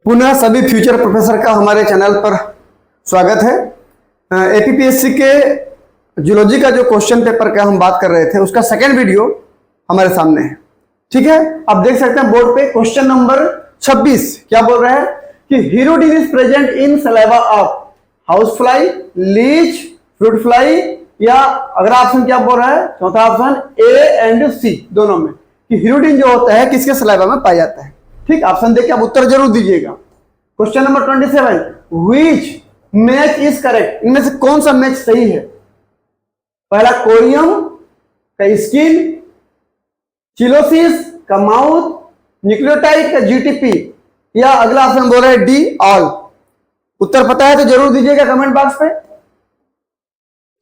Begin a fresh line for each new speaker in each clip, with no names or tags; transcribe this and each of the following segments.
पुनः सभी future professor का हमारे चैनल पर स्वागत है। एपीपीएससी के जूलॉजी का जो क्वेश्चन पेपर का हम बात कर रहे थे उसका सेकंड वीडियो हमारे सामने है। ठीक है, आप देख सकते हैं बोर्ड पे क्वेश्चन नंबर 26 क्या बोल रहा है कि hirudin is present in saliva of house fly, leech, fruit fly, या अगला ऑप्शन क्या बोल रहा है, चौथा ऑप्शन ए एंड सी दोनों में, कि हीरोडिन जो होता है किसके सलाइवा में पाया जाता है। ठीक, ऑप्शन देख के आप उत्तर जरूर दीजिएगा। Question number 27, which match is correct, इनमें से कौन सा मैच सही है? पहला कोरियम का स्किन, चिलोसिस का माउथ, न्यूक्लियोटाइड का जीटीपी, या अगला ऑप्शन बोल रहा है डी ऑल। उत्तर पता है तो जरूर दीजिएगा कमेंट बॉक्स पे।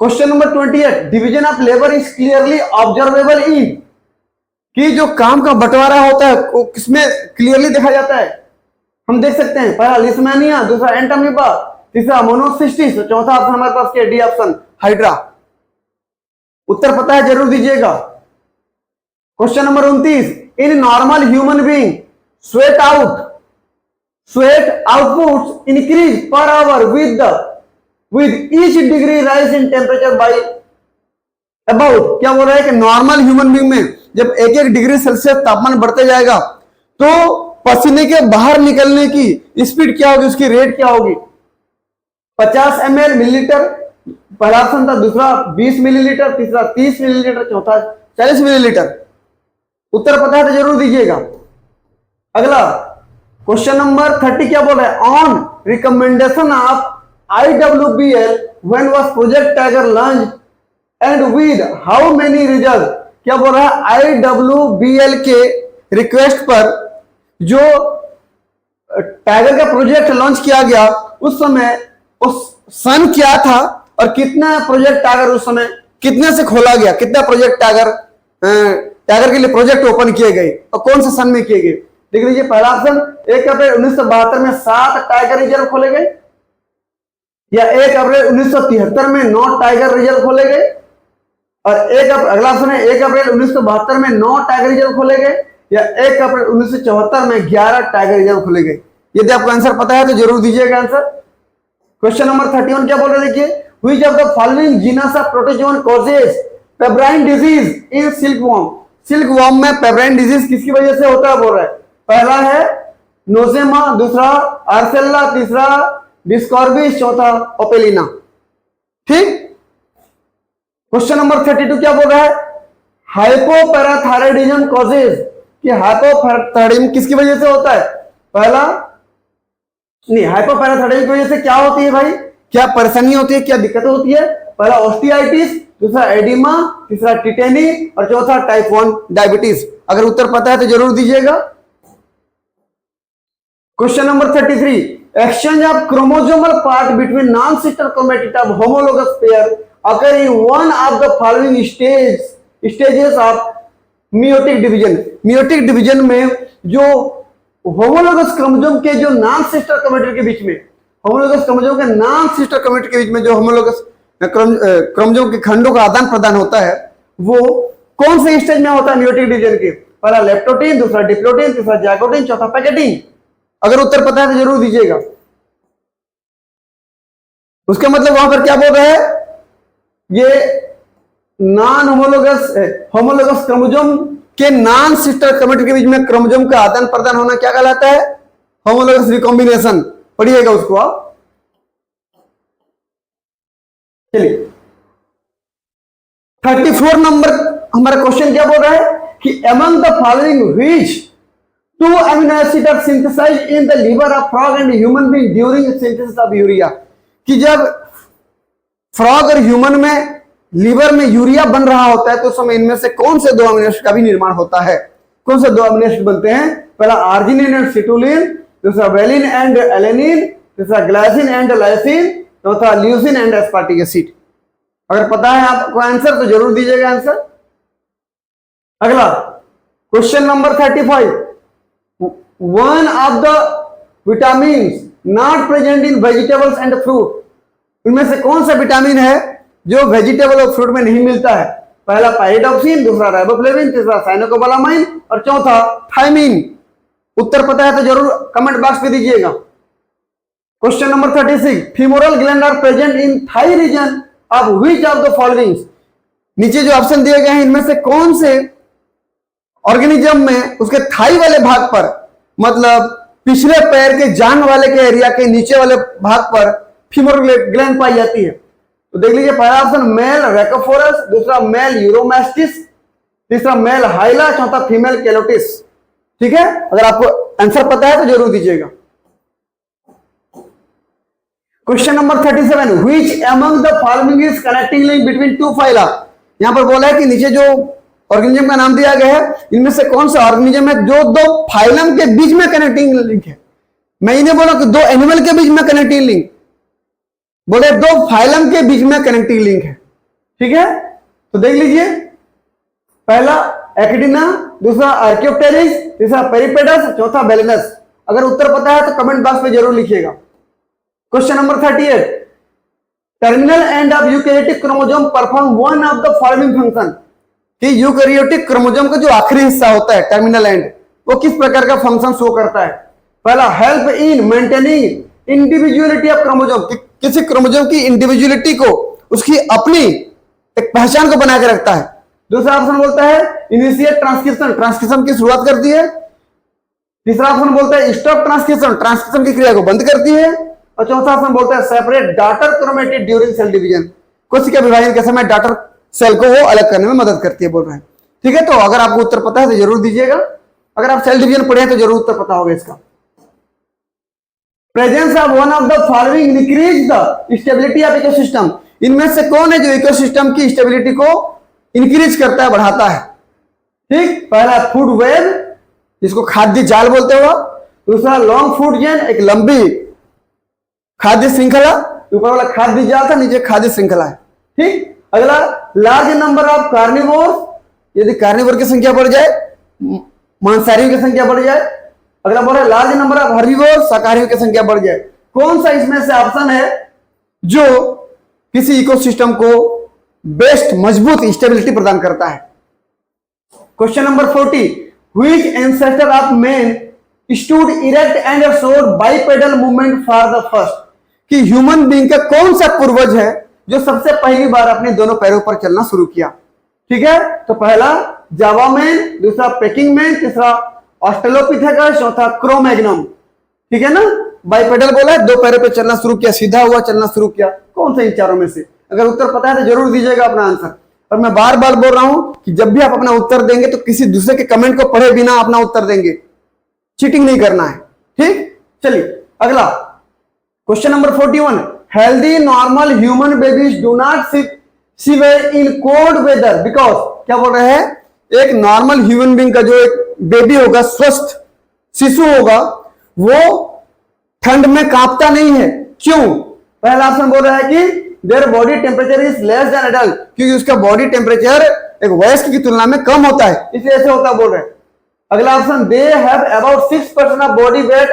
Question number 28, division of labour is clearly observable in, कि जो काम का बंटवारा होता है वो किसमें क्लियरली देखा जाता है? हम देख सकते हैं पहला लिस्मेनिया, दूसरा एंटामीबा, तीसरा मोनोसिस्टिस, चौथा ऑप्शन हमारे पास क्या डी ऑप्शन हाइड्रा। उत्तर पता है जरूर दीजिएगा। Question number 29, in normal human being sweat output increase per hour with each degree rise in temperature by about, क्या बोल रहा है कि नॉर्मल ह्यूमन बीइंग में जब 1-1 डिग्री सेल्सियस तापमान बढ़ते जाएगा तो पसीने के बाहर निकलने की स्पीड क्या होगी, उसकी रेट क्या होगी? 50 ml मिलीलीटर पहला ऑप्शन था, दूसरा 20 मिलीलीटर, तीसरा 30 मिलीलीटर, चौथा 40 मिलीलीटर। उत्तर पता है तो जरूर दीजिएगा। अगला क्वेश्चन नंबर 30 क्या बोल रहा है, on recommendation of IWBL when was project tiger launch and with how many result, क्या बोल रहा है IWBL के रिक्वेस्ट पर जो टाइगर का प्रोजेक्ट लॉन्च किया गया उस समय उस सन क्या था और कितना प्रोजेक्ट टाइगर उस समय कितने से खोला गया, कितना प्रोजेक्ट टाइगर के लिए प्रोजेक्ट ओपन किए गए और कौन से सन में किए गए? देख लीजिए पहला ऑप्शन 1 अप्रैल 1972 में 7 टाइगर रिजर्व खोले गए, या 1 अप्रैल 1973 में 9 टाइगर रिजर्व खोले गए, और अगला ऑप्शन है 1 अप्रैल 1972 में 9 टाइगर रिजर्व खोले गए, या 1 अप्रैल 1974 में 11 टाइगर रिजर्व खोले गए। यदि आपको आंसर पता है तो जरूर दीजिएगा आंसर। क्वेश्चन नंबर 31 क्या बोल रहे हैं, देखिए which of the following genus of protozoan causes pebrine disease in silkworm, silkworm में पेब्राइन डिजीज किसकी वजह से होता है बोल रहा है? पहला है नोजेमा, दूसरा आर्सेल्ला, तीसरा डिस्कॉर्बिस, चौथा ओपेलिना। ठीक, क्वेश्चन नंबर 32 क्या बोल रहा है, हाइपोपैराथायरॉयडिज्म कॉजेज, कि हाइपोपैराथायरॉयडिज्म किसकी वजह से होता है? पहला नहीं, हाइपोपैराथायरॉयडिज्म की वजह से क्या होती है भाई, क्या परेशानी होती है, क्या दिक्कत होती है? पहला ऑस्टियाइटिस, दूसरा एडिमा, तीसरा टिटेनी, और चौथा टाइप 1 डायबिटीज। अगर उत्तर पता है तो जरूर दीजिएगा। Question number 33, exchange of chromosomal part between non sister chromatid of homologous pair occur in one of the following stages of meiotic division। meiotic division में जो होमोलोगस क्रोमोसोम के जो नॉन सिस्टर क्रोमैटिड के बीच में, होमोलोगस क्रोमोसोम के non sister chromatid के बीच में जो होमोलोगस क्रोमोसोम के खंडों का आदान प्रदान होता है वो कौन से स्टेज में होता है meiotic division के? पहला लेप्टोटीन, दूसरा डिप्लोटीन, तीसरा जाइगोटीन, चौथा पैकेटीन। अगर उत्तर पता है तो जरूर दीजिएगा। उसका मतलब वहां पर क्या बोल रहा है, ये नॉन होमोलोगस क्रोमोसोम के नॉन सिस्टर क्रोमैटिड के बीच में क्रोमोसोम का आदान प्रदान होना क्या कहलाता है? Homologous recombination. पढ़िएगा उसको आप। चलिए 34 नंबर हमारा क्वेश्चन क्या बोल रहा है कि among the following which 2 amino acids are synthesized in the liver of frog and human being during synthesis of urea, कि जब फ्रॉग और ह्यूमन में लीवर में यूरिया बन रहा होता है तो उस समय इनमें से कौन से 2 अमीनो एसिड का भी निर्माण होता है? कौन से 2 अमीनो एसिड बनते हैं? पहला आर्जिनिन एंड सिटोलिन, दूसरा वेलिन एंड एलेनिन, तीसरा ग्लाइसिन एंड लाइसिन, चौथा ल्यूसिन एंड एस्पार्टिक एसिड। अगर पता है आपको आंसर तो जरूर दीजिएगा आंसर। अगला question number 35, one of the vitamin not present in vegetables and fruit, इनमें से कौन सा विटामिन है जो वेजिटेबल और फ्रूट में नहीं मिलता है? पहला पाइरिडॉक्सिन, दूसरा राइबोफ्लेविन, तीसरा साइनोकोबालामाइन और चौथा थायमिन। उत्तर पता है तो जरूर कमेंट बॉक्स पे दीजिएगा। Question number 36, femoral gland are present in thigh region of which of the following. नीचे जो ऑप्शन दिए गए हैं इनमें से कौन से ऑर्गेनिज्म में उसके थाई वाले भाग पर, मतलब पिछले पैर के जांग वाले के एरिया के नीचे वाले भाग पर फीमोरल ग्लैंड पाई जाती है। तो देख लीजिए, पहला ऑप्शन मेल रेकोफोरस, दूसरा मेल यूरोमेस्टिस, तीसरा मेल हाइला, चौथा फीमेल कैलोटिस। ठीक है, अगर आपको आंसर पता है तो जरूर दीजिएगा। Question number 37, which among the following is connecting link between two phyla. यहां पर बोला है कि नीचे जो ऑर्गेनिज्म का नाम दिया गया है इनमें से कौन सा ऑर्गेनिज्म है जो दो फाइलम के बीच में कनेक्टिंग लिंक है। मैं ये नहीं बोला कि दो एनिमल के बीच में कनेक्टिंग लिंक, बोले दो फाइलम के बीच में कनेक्टिंग लिंक है। ठीक है, तो देख लीजिए, पहला एक्टिना, दूसरा आर्कियोप्टेरिस, तीसरा पेरिपेडस, चौथा बेलेनस। अगर उत्तर पता है तो कमेंट बॉक्स में जरूर लिखिएगा। Question number 38, terminal end of eukaryotic chromosome perform one of the following function. कि यूकैरियोटिक क्रोमोसोम का जो आखिरी हिस्सा होता है टर्मिनल एंड, वो किस प्रकार का फंक्शन शो करता है। पहला, help in maintaining individuality of chromosome, किसी क्रोमोसोम की इंडिविजुअलिटी को, उसकी अपनी एक पहचान को बना के रखता है। दूसरा ऑप्शन बोलता है इनिशिएट ट्रांसक्रिप्शन, ट्रांसक्रिप्शन की शुरुआत करती है। तीसरा ऑप्शन बोलता है स्टॉप ट्रांसक्रिप्शन, ट्रांसक्रिप्शन की क्रिया को बंद करती है। और चौथा ऑप्शन बोलता है separate daughter chromatid during cell division, कोशिका विभाजन के समय डॉटर सेल को वो अलग करने में मदद करती है, बोल रहे हैं। ठीक है, तो अगर आपको उत्तर पता है तो जरूर दीजिएगा। अगर आप सेल डिवीजन पढ़े हैं तो जरूर उत्तर पता होगा इसका। Presence of one of the following increase the stability of ecosystem. इनमें से कौन है जो इकोसिस्टम की स्टेबिलिटी को इंक्रीज करता है, बढ़ाता है। ठीक, पहला फूड वेब, जिसको खाद्य जाल बोलते हो। दूसरा लॉन्ग फूड चेन, एक लंबी खाद्य श्रृंखला, ऊपर वाला खाद्य जाल था, नीचे खाद्य श्रृंखला है। ठीक, अगला लार्ज नंबर ऑफ कार्निवोर, यदि कार्निवोर की संख्या बढ़ जाए, मांसाहारियों की संख्या बढ़ जाए। अगला बोल रहा है लार्ज नंबर ऑफ हर्बीवोर, शाकाहारियों की संख्या बढ़ जाए। कौन सा इसमें से ऑप्शन है जो किसी इकोसिस्टम को बेस्ट मजबूत स्टेबिलिटी प्रदान करता है। Question number 40, which ancestor of man stood erect and showed bipedal movement for the first. कि ह्यूमन बीइंग का कौन सा पूर्वज है जो सबसे पहली बार अपने दोनों पैरों पर चलना शुरू किया। ठीक है, तो पहला जावा मैन, दूसरा पेकिंग मैन, तीसरा ऑस्ट्रेलोपिथेकस, चौथा क्रो-मैग्नम। ठीक है ना, बाइपेडल बोला है, दो पैरों पर चलना शुरू किया, सीधा हुआ चलना शुरू किया। कौन सा इन चारों में से? अगर उत्तर पता है तो जरूर दीजिएगा अपना आंसर। और मैं बार बार बोल रहा हूं कि जब भी आप अपना उत्तर देंगे तो किसी दूसरे के कमेंट को पढ़े बिना अपना उत्तर देंगे, चीटिंग नहीं करना है। ठीक, चलिए अगला question number 41, healthy normal human babies do not shiver in cold weather because. क्या बोल रहे हैं, एक नॉर्मल ह्यूमन बीइंग का जो एक बेबी होगा, स्वस्थ शिशु होगा, वो ठंड में कांपता नहीं है। क्यों? पहला ऑप्शन बोल रहा है कि their body temperature is less than adult, क्योंकि उसका बॉडी टेम्परेचर एक वयस्क की तुलना में कम होता है, इसलिए ऐसे होता बोल रहे हैं। अगला option, they have about 6% of body weight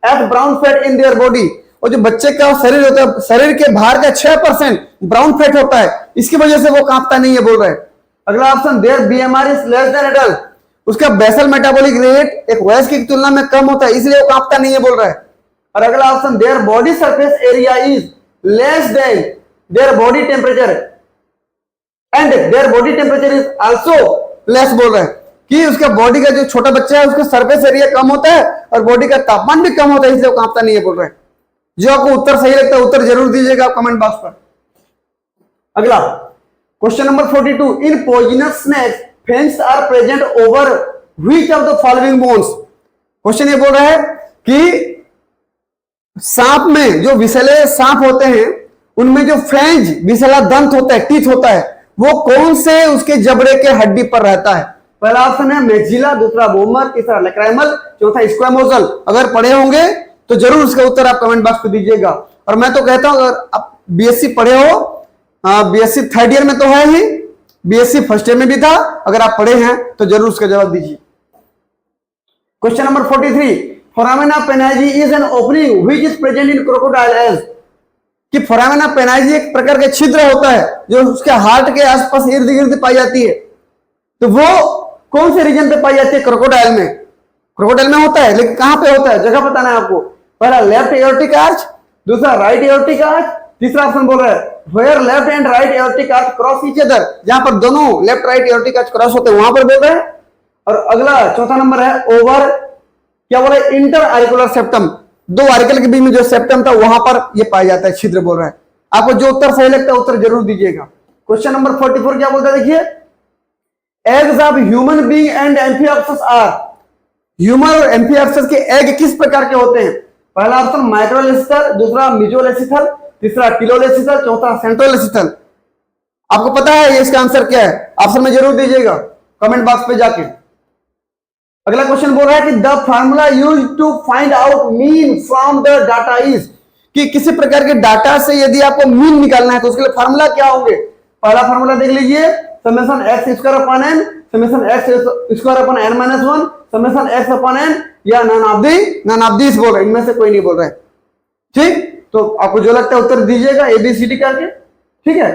at brown fat in their body. और जो बच्चे का शरीर होता है, शरीर के भार का 6% ब्राउन फैट होता है, इसकी वजह से वो कांपता नहीं है, बोल रहे हैं। अगला option, their BMR is less than adult, उसका बेसल मेटाबॉलिक रेट एक वयस्क की तुलना में कम होता है, इसलिए वो कांपता नहीं है, बोल रहा है। और अगला option, their body surface area is less then their body temperature and their body temperature is also less, बोल रहे हैं कि उसका बॉडी का जो छोटा बच्चा है उसका सरफेस एरिया कम होता है और बॉडी का तापमान भी कम होता है, इसलिए वो कांपता नहीं है, बोल रहे हैं। जो आपको उत्तर सही लगता है उत्तर जरूर दीजिएगा कमेंट बॉक्स पर। अगला question number 42, in poisonous snakes fangs are present over which of the following bones. Question ये बोल रहा है कि सांप में जो विषैले सांप होते हैं उनमें जो फेंज विषैला दंत होता है, टीथ होता है, वो कौन से उसके जबड़े के हड्डी पर रहता है। पहला ऑप्शन है मैक्सिला, दूसरा बोमर, तीसरा लैक्राइमल, चौथा स्क्वैमोसल। अगर पढ़े होंगे तो जरूर उसका उत्तर आप कमेंट बॉक्स में दीजिएगा। और मैं तो कहता हूं अगर आप बीएससी पढ़े हो, बीएससी थर्ड ईयर में तो है ही, बीएससी फर्स्ट ईयर में भी था, अगर आप पढ़े हैं तो जरूर उसका जवाब दीजिए। Question number 43, foramina panizzae is an opening which is present in crocodile edge. कि फोरामेना पेनाइजी एक प्रकार का छिद्र होता है जो उसके हार्ट के आसपास इर्द गिर्द पाई जाती है, तो वो कौन से रीजन पे पाई जाती है क्रोकोडाइल में। क्रोकोडाइल में होता है, लेकिन कहां पे होता है, जगह बताना है आपको। पहला लेफ्ट एओर्टिक आर्च, दूसरा राइट एओर्टिक आर्च, तीसरा ऑप्शन बोल रहा है where left and right aortic arch cross each other, जहां पर दोनों left right aortic arch cross होते हैं वहां पर बोल रहे हैं। और अगला चौथा नंबर है ओवर, क्या बोल रहा है, इंटर आरिकुलर सेप्टम, दो आरिकल के बीच में जो सेप्टम था वहां पर ये पाया जाता है, छिद्र बोल रहा है। आपको जो उत्तर सही लगता है उत्तर जरूर दीजिएगा। क्वेश्चन नंबर 44 क्या बोलता है, देखिए eggs of human being and amphioxus are, human और एम्फिऑप्सिस के एग किस प्रकार के होते हैं। पहला ऑप्शन माइक्रोलेसिथल, दूसरा मिजोलेसिथल, तीसरा टिलोलेसिथल, चौथा सेंट्रोलेसिथल। आपको पता है ये इसका आंसर क्या है, ऑप्शन में जरूर दीजिएगा कमेंट बॉक्स पे जाके। अगला क्वेश्चन बोल रहा है कि the formula used to find out mean from the data is, कि किसी प्रकार के डाटा से यदि आपको मीन निकालना है तो उसके लिए फार्मूला क्या होंगे। पहला फार्मूला देख लीजिए, summation x square upon n, summation x square upon n minus 1, summation x upon n, या नन ऑफ दिस बोल रहे, इनमें से कोई नहीं बोल रहा है। ठीक, तो आपको जो लगता है उत्तर दीजिएगा ABCD करके, ठीक है।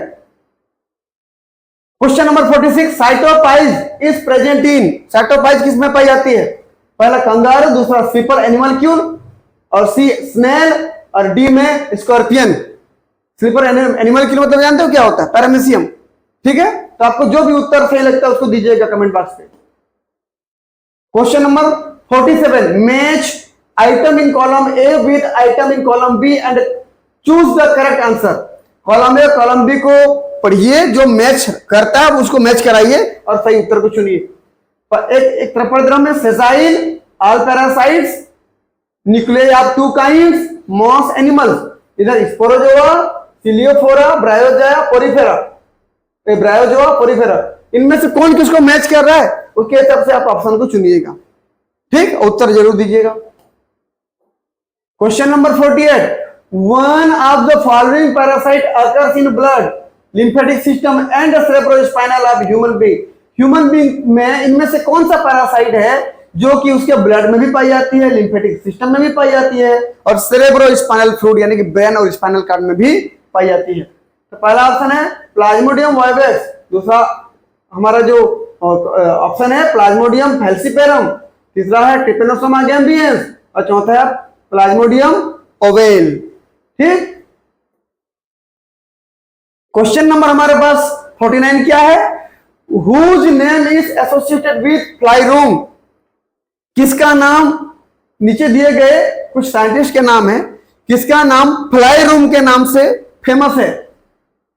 Question number 46, cytopyge is present in, cytopyge किसमें पाई जाती है। पहला कंगारू, दूसरा स्वीपर एनिमलक्यूल, और सी स्नेल, और डी में स्कॉर्पियन। स्लीपर एनिमलक्यूल मतलब जानते हो क्या होता है, पैरामीशियम, ठीक है। तो आपको जो भी उत्तर सही लगता है उसको दीजिएगा कमेंट बॉक्स पे। Question number 47, match item in column A with item in column B and choose the correct answer. Column A और कॉलम बी को पढ़िए, जो मैच करता है उसको मैच कराइए और सही उत्तर को चुनिए। एक प्रपद्रम में sessile, all parasites, nucleus of two kinds, moss animals, इधर Sporozoa, Ciliophora, Bryozoa, Porifera, Bryozoa, Porifera, इनमें से कौन किसको मैच कर रहा है उसके हिसाब से आप ऑप्शन को चुनिएगा, ठीक, उत्तर जरूर दीजिएगा। Question number 48, one of the following parasite occurs in blood, lymphatic system and cerebrospinal of human being. Human being में इनमें से कौन सा पैरासाइट है जो कि उसके ब्लड में भी पाई जाती है, लिम्फेटिक सिस्टम में भी पाई जाती है, और सेरेब्रोस्पाइनल फ्लूइड यानी कि ब्रेन और स्पाइनल कार्ड में भी पाई जाती है। तो पहला ऑप्शन है प्लाज्मोडियम वाइवेक्स, दूसरा हमारा जो ऑप्शन है प्लाज्मोडियम फैल्सिपेरम, तीसरा है ट्रिपेनोसोमा गैम्बियंस, और चौथा है प्लाज्मोडियम ओवेल, ठीक। क्वेश्चन नंबर हमारे पास 49 क्या है, whose name is associated with fly room, किसका नाम, नीचे दिए गए कुछ साइंटिस्ट के नाम है, किसका नाम फ्लाई रूम के नाम से फेमस है।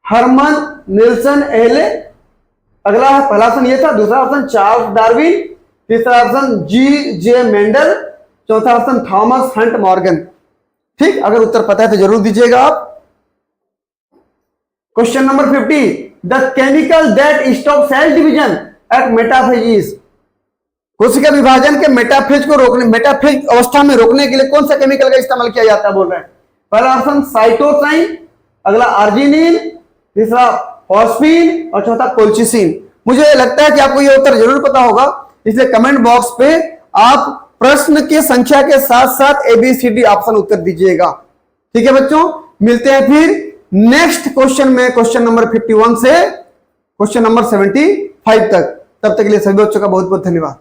हरमन निल्सन एहले, अगला है, पहला ऑप्शन ये था, दूसरा ऑप्शन चार्ल्स डार्विन, तीसरा ऑप्शन G.J. मेंडल, चौथा ऑप्शन थॉमस हंट मॉर्गन, ठीक। अगर उत्तर पता है तो जरूर दीजिएगा आप। Question number 50, the chemical that stop cell division at metaphase, कोशिका विभाजन के मेटाफेज को रोकने, मेटाफेज अवस्था में रोकने के लिए कौन सा केमिकल का इस्तेमाल किया जाता है बोल रहे हैं। पहला ऑप्शन साइटोसाइन, अगला आर्जिनिन, तीसरा फॉस्फीन, और चौथा कोल्चिसिन। मुझे लगता है कि आपको यह उत्तर जरूर पता होगा, इसलिए कमेंट बॉक्स पे आप प्रश्न की संख्या के साथ साथ ABCD ऑप्शन उत्तर दीजिएगा, ठीक है बच्चों। मिलते हैं फिर नेक्स्ट क्वेश्चन में, क्वेश्चन नंबर 51 से क्वेश्चन नंबर 75 तक। तब तक के लिए सभी बच्चों का बहुत बहुत धन्यवाद।